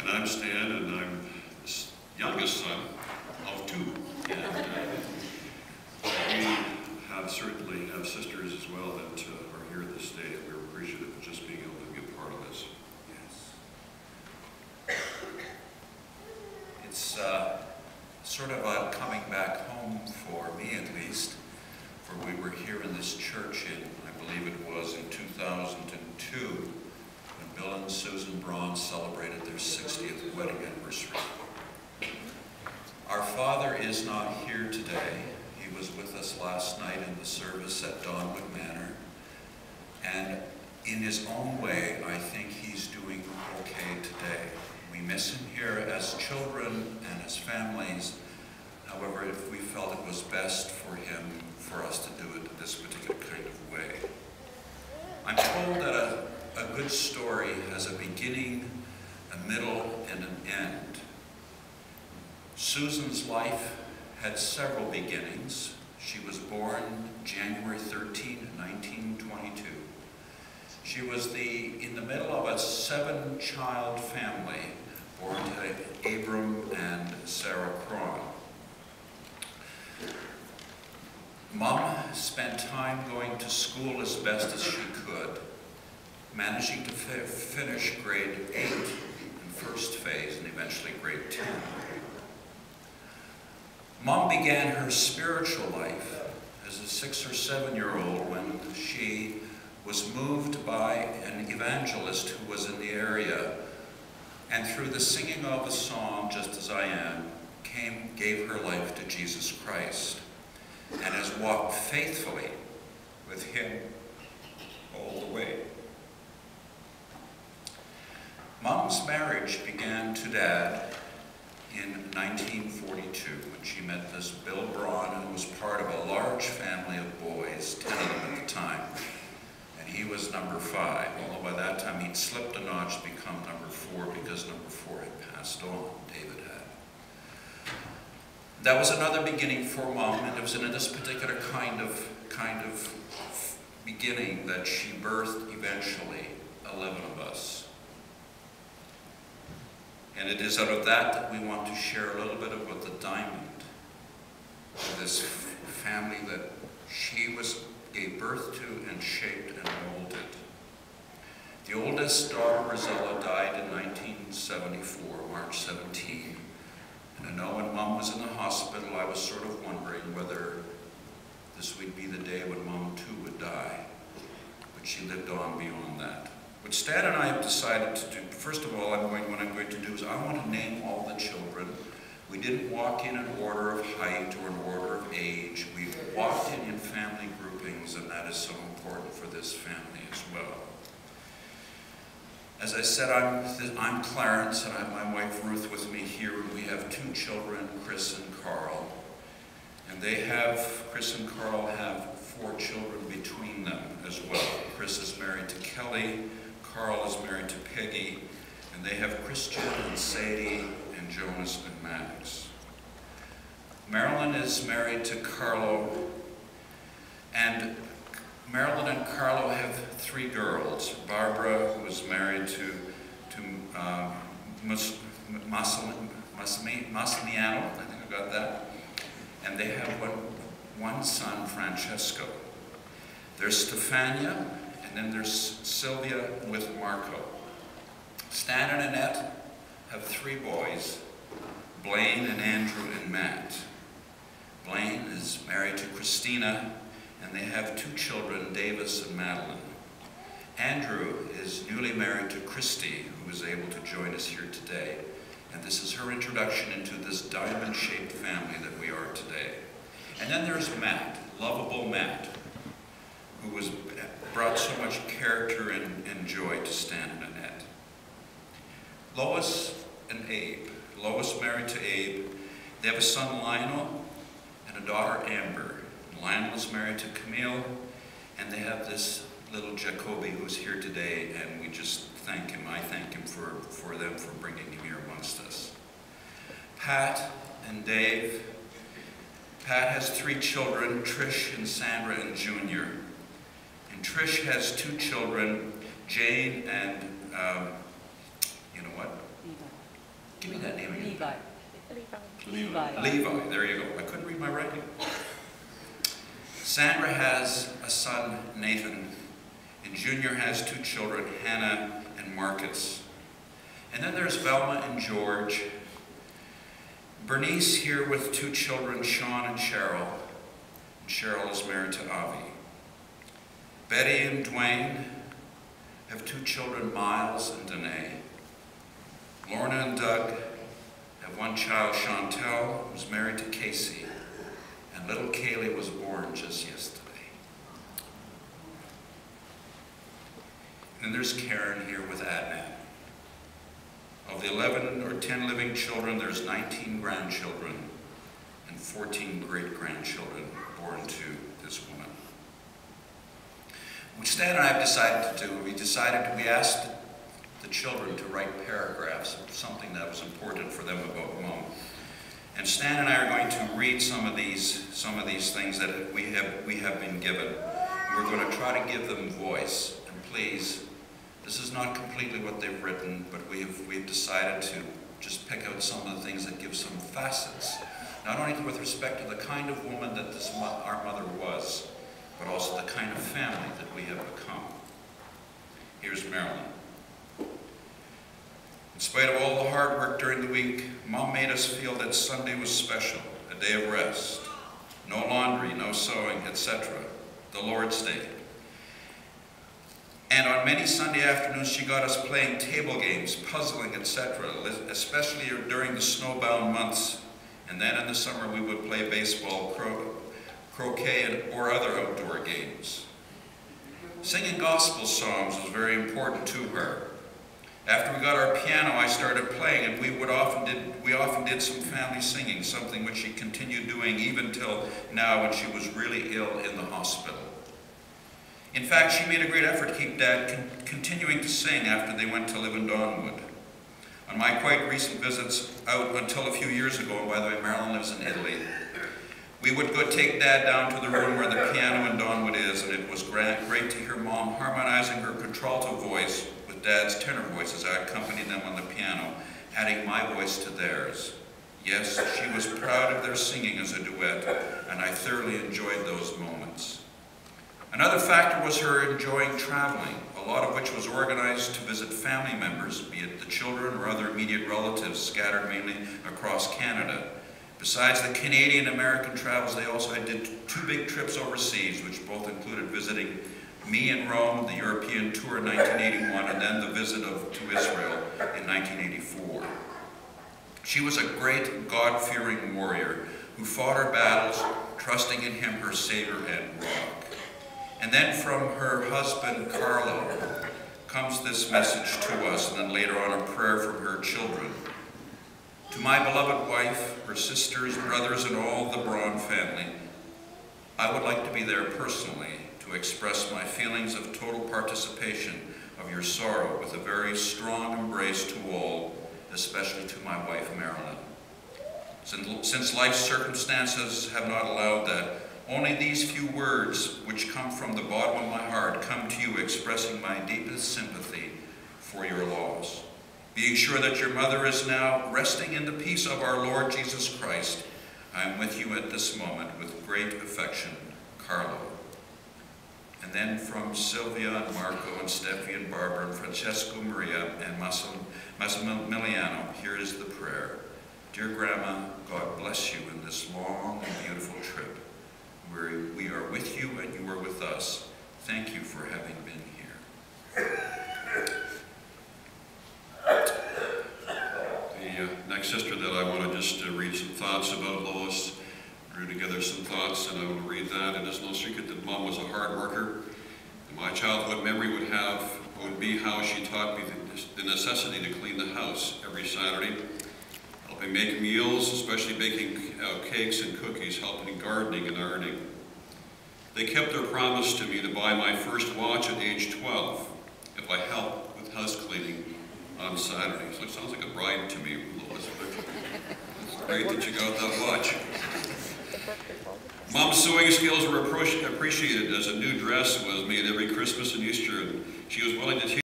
And I'm Stan, and I'm the youngest son of two. And we certainly have sisters as well that are here this day, and we're appreciative of just being able to be a part of this. Yes. It's sort of a coming back home for me, at least, for we were here in this church in, I believe it was in 2002, when Bill and Susan Braun celebrated their 60th wedding anniversary. Our father is not here today. He was with us last night in the service at Donwood Manor, and in his own way, I think he's doing okay today. We miss him here as children and as families. However, if we felt it was best for him, for us to do it this particular kind of way. I'm told that a good story has a beginning, a middle, and an end. Susan's life had several beginnings. She was born January 13, 1922. She was in the middle of a 7-child family, born to Abram and Sarah Cron. Mom spent time going to school as best as she could, managing to finish grade 8 in first phase and eventually grade 10. Mom began her spiritual life as a 6 or 7-year-old when she was moved by an evangelist who was in the area, and through the singing of a song, Just As I Am, gave her life to Jesus Christ, and has walked faithfully with him all the way. Mom's marriage began to Dad in 1942 when she met this Bill Braun, who was part of a large family of boys, 10 of them at the time. And he was number 5, although by that time he'd slipped a notch to become number 4 because number 4 had passed on, David had. That was another beginning for Mom, and it was in this particular kind of beginning that she birthed eventually 11 of us. And it is out of that we want to share a little bit about the diamond of this family that she gave birth to and shaped and molded. The oldest daughter, Rosella, died in 1974, March 17. And I know when Mom was in the hospital, I was sort of wondering whether this would be the day when Mom too would die. But she lived on beyond that. What Stan and I have decided to do, first of all, what I'm going to do is I want to name all the children. We didn't walk in an order of height or an order of age. We walked in family groupings, and that is so important for this family as well. As I said, I'm Clarence, and I have my wife Ruth with me here, and we have 2 children, Chris and Carl. And Chris and Carl have 4 children between them as well. Chris is married to Kelly, Carl is married to Peggy, and they have Christian and Sadie and Jonas and Max. Marilyn is married to Carlo, and Marilyn and Carlo have 3 girls. Barbara, who is married to Massimiliano, I think I got that. And they have one son, Francesco. There's Stefania, and then there's Sylvia with Marco. Stan and Annette have 3 boys, Blaine and Andrew and Matt. Blaine is married to Christina, and they have 2 children, Davis and Madeline. Andrew is newly married to Christy, who is able to join us here today. And this is her introduction into this diamond-shaped family that we are today. And then there's Matt, lovable Matt, who brought so much character and joy to Stan and Annette. Lois and Abe. Lois married to Abe. They have a son, Lionel, and a daughter, Amber. Lionel is married to Camille, and they have this little Jacoby who's here today, and we just thank him. I thank him for them for bringing him here amongst us. Pat and Dave. Pat has 3 children, Trish and Sandra and Junior. And Trish has 2 children, Jane and, you know what? Give me that name again. Levi. Levi, there you go. I couldn't read my writing. Sandra has a son, Nathan, and Junior has 2 children, Hannah and Marcus. And then there's Velma and George. Bernice here with 2 children, Sean and Cheryl. And Cheryl is married to Avi. Betty and Dwayne have 2 children, Miles and Danae. Lorna and Doug have 1 child, Chantel, who's married to Casey. And little Kaylee was born just yesterday. And then there's Karen here with Adnan. Of the 11 or 10 living children, there's 19 grandchildren and 14 great-grandchildren born to this woman. What Stan and I have decided to do, we asked the children to write paragraphs of something that was important for them about Mom. And Stan and I are going to read some of these things that we have been given. We're going to try to give them voice. And please, this is not completely what they've written, but we've decided to just pick out some of the things that give some facets, not only with respect to the kind of woman that our mother was, but also the kind of family that we have become. Here's Marilyn. In spite of all the hard work during the week, Mom made us feel that Sunday was special, a day of rest. No laundry, no sewing, etc. The Lord's Day. And on many Sunday afternoons, she got us playing table games, puzzling, etc., especially during the snowbound months. And then in the summer, we would play baseball, croquet, or other outdoor games. Singing gospel songs was very important to her. After we got our piano, I started playing, and we often did some family singing, something which she continued doing even till now when she was really ill in the hospital. In fact, she made a great effort to keep Dad continuing to sing after they went to live in Donwood. On my quite recent visits out until a few years ago, and by the way, Marilyn lives in Italy, we would go take Dad down to the room where the piano in Donwood is, and it was great to hear Mom harmonizing her contralto voice with Dad's tenor voice as I accompanied them on the piano, adding my voice to theirs. Yes, she was proud of their singing as a duet, and I thoroughly enjoyed those moments. Another factor was her enjoying traveling, a lot of which was organized to visit family members, be it the children or other immediate relatives scattered mainly across Canada. Besides the Canadian-American travels, they also did 2 big trips overseas, which both included visiting me in Rome, the European tour in 1981, and then the visit to Israel in 1984. She was a great God-fearing warrior who fought her battles, trusting in Him, her Savior and rock. And then from her husband, Carlo, comes this message to us, and then later on a prayer from her children. To my beloved wife, her sisters, brothers, and all the Braun family, I would like to be there personally to express my feelings of total participation of your sorrow with a very strong embrace to all, especially to my wife, Marilyn. Since life's circumstances have not allowed that, only these few words, which come from the bottom of my heart, come to you expressing my deepest sympathy for your loss. Being sure that your mother is now resting in the peace of our Lord Jesus Christ, I am with you at this moment with great affection, Carlo. And then from Sylvia and Marco and Steffi and Barbara and Francesco Maria and Massimiliano, here is the prayer. Dear Grandma, God bless you in this long and beautiful trip. We are with you and you are with us. Thank you for having been here. The next sister that I want to just read some thoughts about, Lois, drew together some thoughts, and I will read that. It is no secret that Mom was a hard worker. And my childhood memory would be how she taught me the necessity to clean the house every Saturday, helping make meals, especially baking cakes and cookies, helping gardening and ironing. They kept their promise to me to buy my first watch at age 12 if I helped with house cleaning on Saturdays. So it sounds like a bribe to me, Lois. It's great that you got that watch. Mom's sewing skills were appreciated as a new dress was made every Christmas and Easter, and she was willing to teach